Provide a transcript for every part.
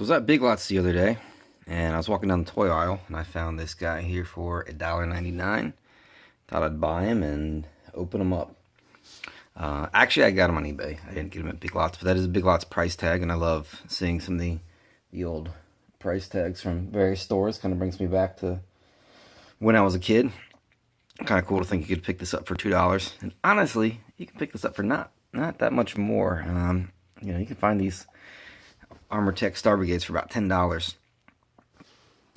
So I was at Big Lots the other day, and I was walking down the toy aisle, and I found this guy here for $1.99. Thought I'd buy him and open him up. Actually, I got him on eBay. I didn't get him at Big Lots, but that is a Big Lots price tag, and I love seeing some of the old price tags from various stores. Kind of brings me back to when I was a kid. Kind of cool to think you could pick this up for $2, and honestly, you can pick this up for not that much more. You can find these Armor Tech Star Brigades for about $10.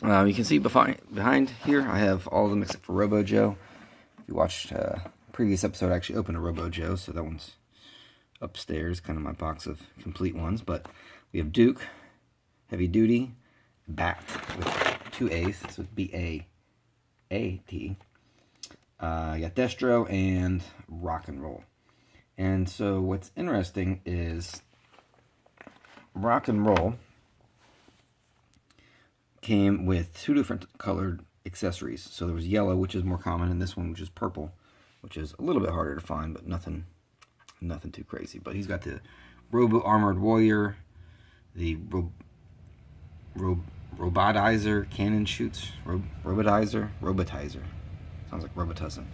You can see behind here, I have all of them except for Robo Joe. If you watched previous episode, I actually opened a Robo Joe, so that one's upstairs, kind of my box of complete ones. But we have Duke, Heavy Duty, Bat with two A's, so it's B-A-A-T. I got Destro and Rock and Roll. And so what's interesting is Rock and Roll came with two different colored accessories. So there was yellow, which is more common, and this one, which is purple, which is a little bit harder to find, but nothing too crazy. But he's got the Robo Armored Warrior, the Robotizer Cannon Shoots, Robotizer. Sounds like Robitussin.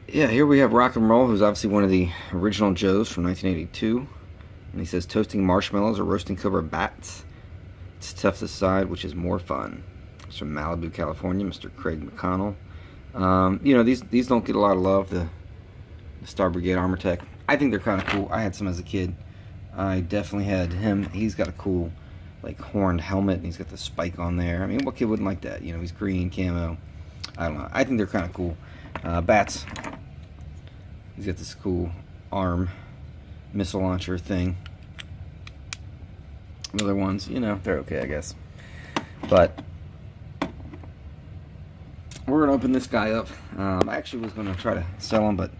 Yeah, here we have Rock and Roll, who's obviously one of the original Joes from 1982. And he says, toasting marshmallows or roasting cobra bats. It's tough to decide which is more fun. It's from Malibu, California, Mr. Craig McConnell. These don't get a lot of love, the Star Brigade Armor Tech. I think they're kind of cool. I had some as a kid. I definitely had him. He's got a cool, like, horned helmet, and he's got the spike on there. I mean, what kid wouldn't like that? You know, he's green, camo. I don't know. I think they're kind of cool. Bats. He's got this cool arm missile launcher thing. The other ones, they're okay, I guess. But we're going to open this guy up. I actually was going to try to sell him, but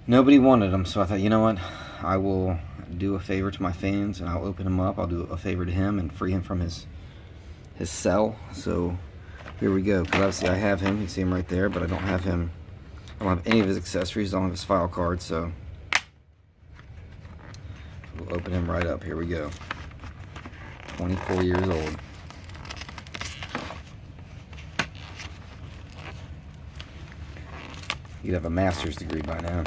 nobody wanted him. So I thought, you know what? I will do a favor to my fans, and I'll open him up. I'll do a favor to him and free him from his cell. So here we go. Because obviously I have him. You see him right there, but I don't have him. I don't have any of his accessories. I don't have his file card, so we'll open him right up. Here we go. 24 years old. You'd have a master's degree by now.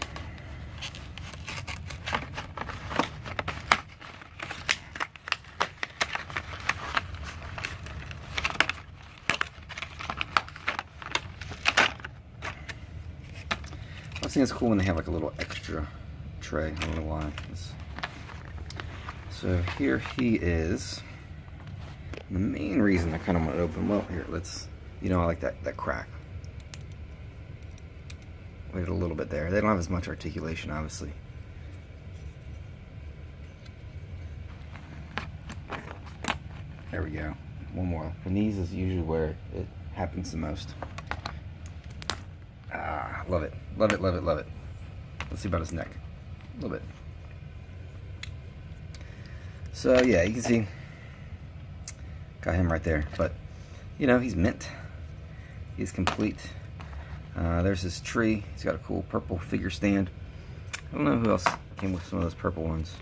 I think it's cool when they have like a little extra tray. I don't know why. So here he is. The main reason I kind of want to open him up here, I like that crack. Wait a little bit there. They don't have as much articulation, obviously. There we go. One more. The knees is usually where it happens the most. Love it. Love it, love it, love it. Let's see about his neck. A little bit. So, yeah, you can see. Got him right there. But, he's mint. He's complete. There's his tree. He's got a cool purple figure stand. I don't know who else came with some of those purple ones.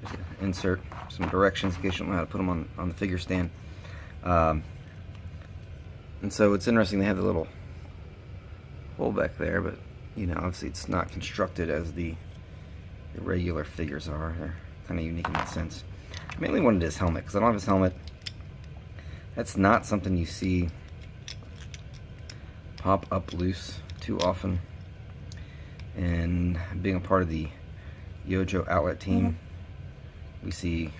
There's an insert, some directions in case you don't know how to put them on the figure stand. And so it's interesting they have the little hole back there, but obviously it's not constructed as the regular figures are. They're kind of unique in that sense. I mainly wanted his helmet because I don't have his helmet. That's not something you see pop up loose too often. And being a part of the Yojo outlet team, we see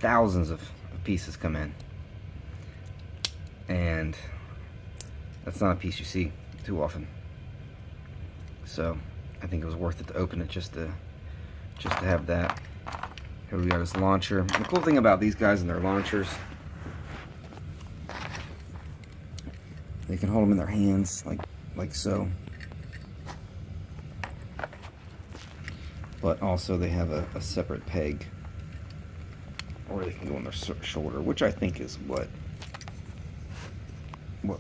thousands of pieces come in, and that's not a piece you see too often. So I think it was worth it to open it just to have that. Here we got his launcher. And the cool thing about these guys and their launchers, they can hold them in their hands like so. But also they have a separate peg, or they can go on their shoulder, which I think is what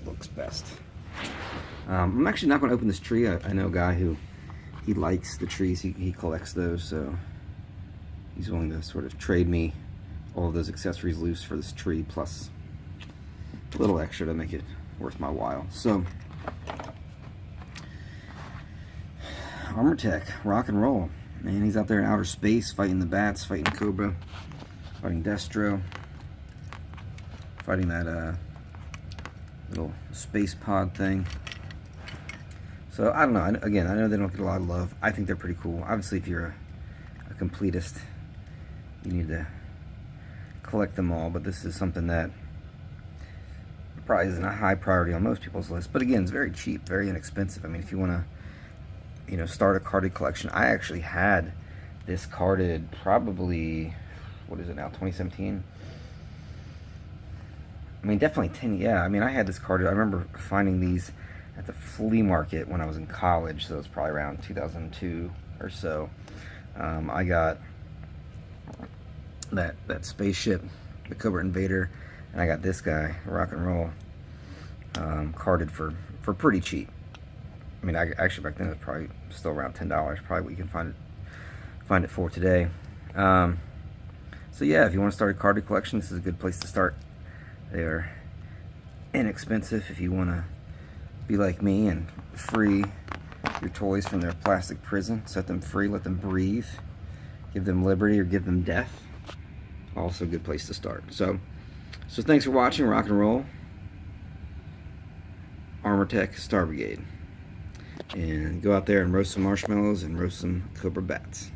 looks best. I'm actually not going to open this tree. I know a guy who he likes the trees. He collects those, so he's willing to sort of trade me all of those accessories loose for this tree, plus a little extra to make it worth my while. So, Armor Tech, rock and roll. Man, he's out there in outer space fighting the bats, fighting Cobra, fighting Destro, fighting that little space pod thing. So, I don't know. Again, I know they don't get a lot of love. I think they're pretty cool. Obviously, if you're a completist, you need to collect them all, but this is something that probably isn't a high priority on most people's list. But again, it's very cheap, very inexpensive. I mean, if you want to, you know, start a carded collection. I actually had this carded probably, what is it now, 2017? I mean, definitely 10, yeah. I mean, I had this carded. I remember finding these at the flea market when I was in college, so it was probably around 2002 or so. I got that spaceship, the Cobra Invader, and I got this guy, rock and roll, carded for pretty cheap. I mean, actually back then it was probably still around $10. Probably what you can find it for today. So yeah, if you want to start a carded collection, this is a good place to start. They are inexpensive if you want to be like me and free your toys from their plastic prison. Set them free, let them breathe, give them liberty or give them death. Also a good place to start. So thanks for watching. Rock and roll. Armor Tech Star Brigade. And go out there and roast some marshmallows and roast some Cobra bats.